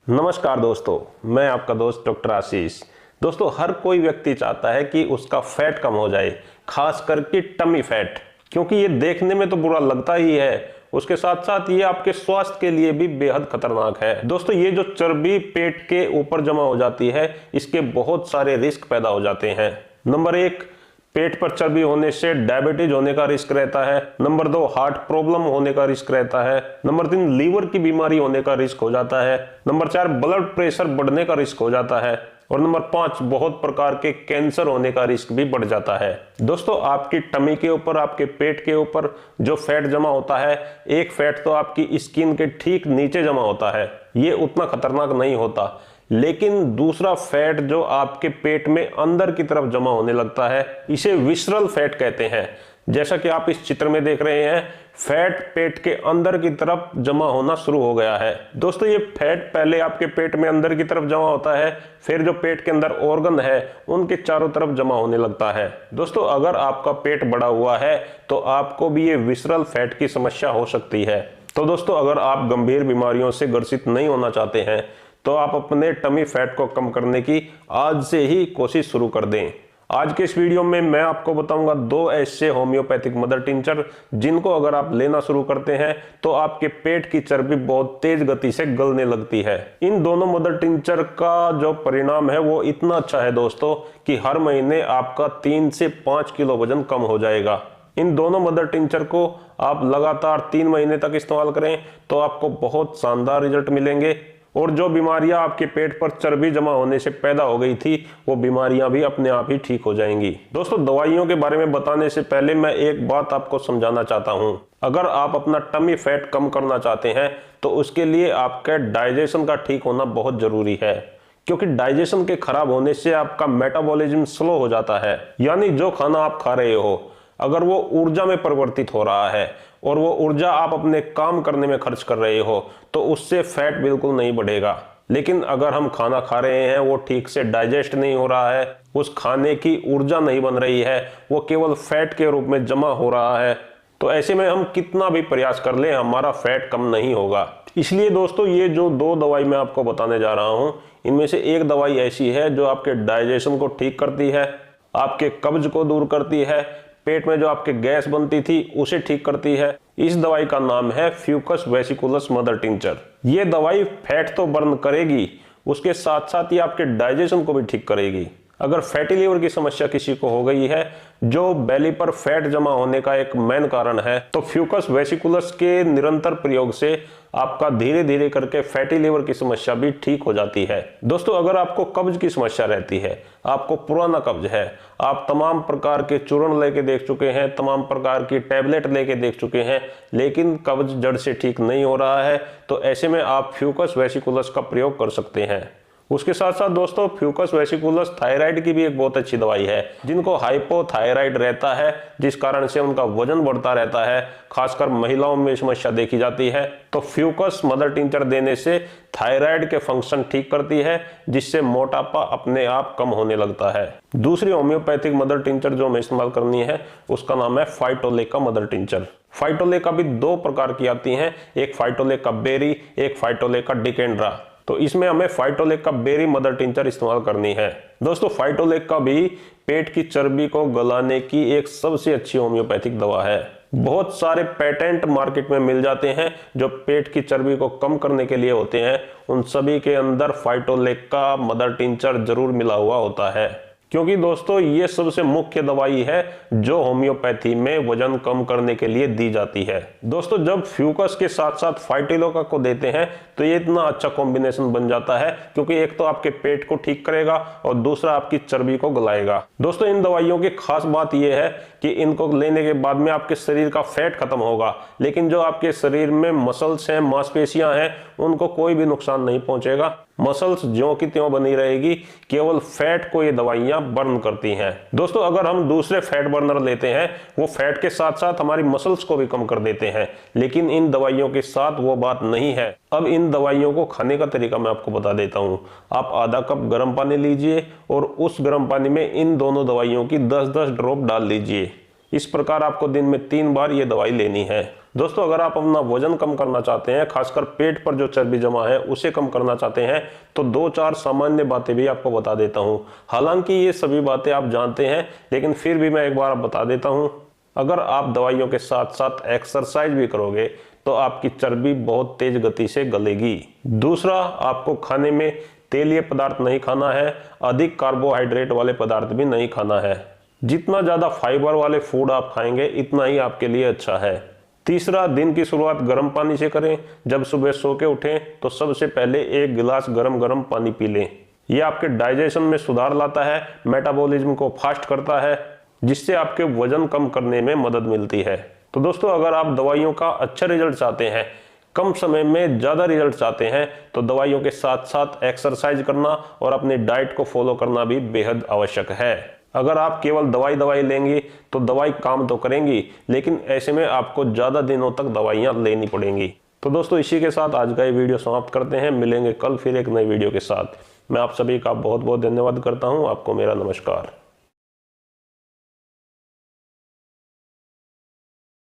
नमस्कार दोस्तों, मैं आपका दोस्त डॉक्टर आशीष। दोस्तों, हर कोई व्यक्ति चाहता है कि उसका फैट कम हो जाए, खास करके टमी फैट, क्योंकि ये देखने में तो बुरा लगता ही है, उसके साथ साथ ये आपके स्वास्थ्य के लिए भी बेहद खतरनाक है। दोस्तों, ये जो चर्बी पेट के ऊपर जमा हो जाती है, इसके बहुत सारे रिस्क पैदा हो जाते हैं। नंबर 1, पेट पर चर्बी होने से डायबिटीज होने का रिस्क रहता है। नंबर 2, हार्ट प्रॉब्लम होने का रिस्क रहता है। नंबर 3, लीवर की बीमारी होने का रिस्क हो जाता है। नंबर 4, ब्लड प्रेशर बढ़ने का रिस्क हो जाता है। और नंबर 5, बहुत प्रकार के कैंसर होने का रिस्क भी बढ़ जाता है। दोस्तों, आपकी टमी के ऊपर, आपके पेट के ऊपर जो फैट जमा होता है, एक फैट तो आपकी स्किन के ठीक नीचे जमा होता है, ये उतना खतरनाक नहीं होता, लेकिन दूसरा फैट जो आपके पेट में अंदर की तरफ जमा होने लगता है, इसे विसरल फैट कहते हैं। जैसा कि आप इस चित्र में देख रहे हैं, फैट पेट के अंदर की तरफ जमा होना शुरू हो गया है। दोस्तों, ये फैट पहले आपके पेट में अंदर की तरफ जमा होता है, फिर जो पेट के अंदर ऑर्गन है उनके चारों तरफ जमा होने लगता है। दोस्तों, अगर आपका पेट बड़ा हुआ है तो आपको भी ये विसरल फैट की समस्या हो सकती है। तो दोस्तों, अगर आप गंभीर बीमारियों से ग्रसित नहीं होना चाहते हैं तो आप अपने टमी फैट को कम करने की आज से ही कोशिश शुरू कर दें। आज के इस वीडियो में मैं आपको बताऊंगा 2 ऐसे होम्योपैथिक मदर टिंचर जिनको अगर आप लेना शुरू करते हैं तो आपके पेट की चर्बी बहुत तेज गति से गलने लगती है। इन दोनों मदर टिंचर का जो परिणाम है वो इतना अच्छा है दोस्तों कि हर महीने आपका 3 से 5 किलो वजन कम हो जाएगा। इन दोनों मदर टिंचर को आप लगातार 3 महीने तक इस्तेमाल करें तो आपको बहुत शानदार रिजल्ट मिलेंगे, और जो बीमारियां आपके पेट पर चर्बी जमा होने से पैदा हो गई थी वो बीमारियां भी अपने आप ही ठीक हो जाएंगी। दोस्तों, दवाइयों के बारे में बताने से पहले मैं एक बात आपको समझाना चाहता हूं। अगर आप अपना टमी फैट कम करना चाहते हैं तो उसके लिए आपके डाइजेशन का ठीक होना बहुत जरूरी है, क्योंकि डाइजेशन के खराब होने से आपका मेटाबॉलिज्म स्लो हो जाता है। यानी जो खाना आप खा रहे हो अगर वो ऊर्जा में परिवर्तित हो रहा है और वो ऊर्जा आप अपने काम करने में खर्च कर रहे हो तो उससे फैट बिल्कुल नहीं बढ़ेगा। लेकिन अगर हम खाना खा रहे हैं, वो ठीक से डाइजेस्ट नहीं हो रहा है, उस खाने की ऊर्जा नहीं बन रही है, वो केवल फैट के रूप में जमा हो रहा है, तो ऐसे में हम कितना भी प्रयास कर लें हमारा फैट कम नहीं होगा। इसलिए दोस्तों, ये जो 2 दवाई मैं आपको बताने जा रहा हूं, इनमें से एक दवाई ऐसी है जो आपके डाइजेशन को ठीक करती है, आपके कब्ज को दूर करती है, पेट में जो आपके गैस बनती थी उसे ठीक करती है। इस दवाई का नाम है फ्यूकस वेसिकुलस मदर टिंचर। ये दवाई फैट तो बर्न करेगी, उसके साथ साथ ही आपके डाइजेशन को भी ठीक करेगी। अगर फैटी लीवर की समस्या किसी को हो गई है, जो बेली पर फैट जमा होने का एक मेन कारण है, तो फ्यूकस वेसिकुलस के निरंतर प्रयोग से आपका धीरे धीरे करके फैटी लीवर की समस्या भी ठीक हो जाती है। दोस्तों, अगर आपको कब्ज की समस्या रहती है, आपको पुराना कब्ज है, आप तमाम प्रकार के चूर्ण लेके देख चुके हैं, तमाम प्रकार की टैबलेट लेके देख चुके हैं, लेकिन कब्ज जड़ से ठीक नहीं हो रहा है, तो ऐसे में आप फ्यूकस वेसिकुलस का प्रयोग कर सकते हैं। उसके साथ साथ दोस्तों, फ्यूकस वेसिकुलस थायराइड की भी एक बहुत अच्छी दवाई है। जिनको हाइपोथायराइड रहता है, जिस कारण से उनका वजन बढ़ता रहता है, खासकर महिलाओं में समस्या देखी जाती है, तो फ्यूकस मदर टिंचर देने से थायराइड के फंक्शन ठीक करती है, जिससे मोटापा अपने आप कम होने लगता है। दूसरी होम्योपैथिक मदर टिंचर जो हमें इस्तेमाल करनी है उसका नाम है फाइटोलेका मदर टिंचर। फाइटोलेका भी 2 प्रकार की आती हैं, एक फाइटोलेका बेरी, एक फाइटोलेका डिकेंड्रा। तो इसमें हमें फाइटोलेका बेरी मदर टिंचर इस्तेमाल करनी है। दोस्तों, फाइटोलेका भी पेट की चर्बी को गलाने की एक सबसे अच्छी होम्योपैथिक दवा है। बहुत सारे पेटेंट मार्केट में मिल जाते हैं जो पेट की चर्बी को कम करने के लिए होते हैं, उन सभी के अंदर फाइटोलेका मदर टिंचर जरूर मिला हुआ होता है, क्योंकि दोस्तों ये सबसे मुख्य दवाई है जो होम्योपैथी में वजन कम करने के लिए दी जाती है। दोस्तों, जब फ्यूकस के साथ साथ फाइटोलेका को देते हैं तो ये इतना अच्छा कॉम्बिनेशन बन जाता है, क्योंकि एक तो आपके पेट को ठीक करेगा और दूसरा आपकी चर्बी को गलाएगा। दोस्तों, इन दवाइयों की खास बात यह है कि इनको लेने के बाद में आपके शरीर का फैट खत्म होगा, लेकिन जो आपके शरीर में मसल्स हैं, मांसपेशियां हैं, उनको कोई भी नुकसान नहीं पहुंचेगा। मसल्स ज्यों की त्यों बनी रहेगी, केवल फैट को ये दवाइयां बर्न करती हैं। दोस्तों, अगर हम दूसरे फैट बर्नर लेते हैं, वो फैट के साथ साथ हमारी मसल्स को भी कम कर देते हैं, लेकिन इन दवाइयों के साथ वो बात नहीं है। अब इन दवाइयों को खाने का तरीका मैं आपको बता देता हूं। आप आधा कप गर्म पानी लीजिए और उस गर्म पानी में इन दोनों दवाइयों की 10-10 ड्रॉप डाल लीजिए। इस प्रकार आपको दिन में 3 बार ये दवाई लेनी है। दोस्तों अगर आप अपना वजन कम करना चाहते हैं, खासकर पेट पर जो चर्बी जमा है उसे कम करना चाहते हैं, तो 2-4 सामान्य बातें भी आपको बता देता हूं। हालांकि ये सभी बातें आप जानते हैं, लेकिन फिर भी मैं एक बार बता देता हूं। अगर आप दवाइयों के साथ साथ एक्सरसाइज भी करोगे तो आपकी चर्बी बहुत तेज गति से गलेगी। दूसरा, आपको खाने में तेलीय पदार्थ नहीं खाना है, अधिक कार्बोहाइड्रेट वाले पदार्थ भी नहीं खाना है। जितना ज्यादा फाइबर वाले फूड आप खाएंगे इतना ही आपके लिए अच्छा है। तीसरा, दिन की शुरुआत गर्म पानी से करें। जब सुबह सो के उठें तो सबसे पहले 1 गिलास गर्म पानी पी लें। यह आपके डाइजेशन में सुधार लाता है, मेटाबॉलिज्म को फास्ट करता है, जिससे आपके वजन कम करने में मदद मिलती है। तो दोस्तों अगर आप दवाइयों का अच्छा रिजल्ट चाहते हैं, कम समय में ज्यादा रिजल्ट चाहते हैं, तो दवाइयों के साथ साथ एक्सरसाइज करना और अपनी डाइट को फॉलो करना भी बेहद आवश्यक है। अगर आप केवल दवाई लेंगे तो दवाई काम तो करेंगी, लेकिन ऐसे में आपको ज्यादा दिनों तक दवाइयां लेनी पड़ेंगी। तो दोस्तों इसी के साथ आज का ये वीडियो समाप्त करते हैं। मिलेंगे कल फिर एक नई वीडियो के साथ। मैं आप सभी का बहुत बहुत धन्यवाद करता हूं। आपको मेरा नमस्कार।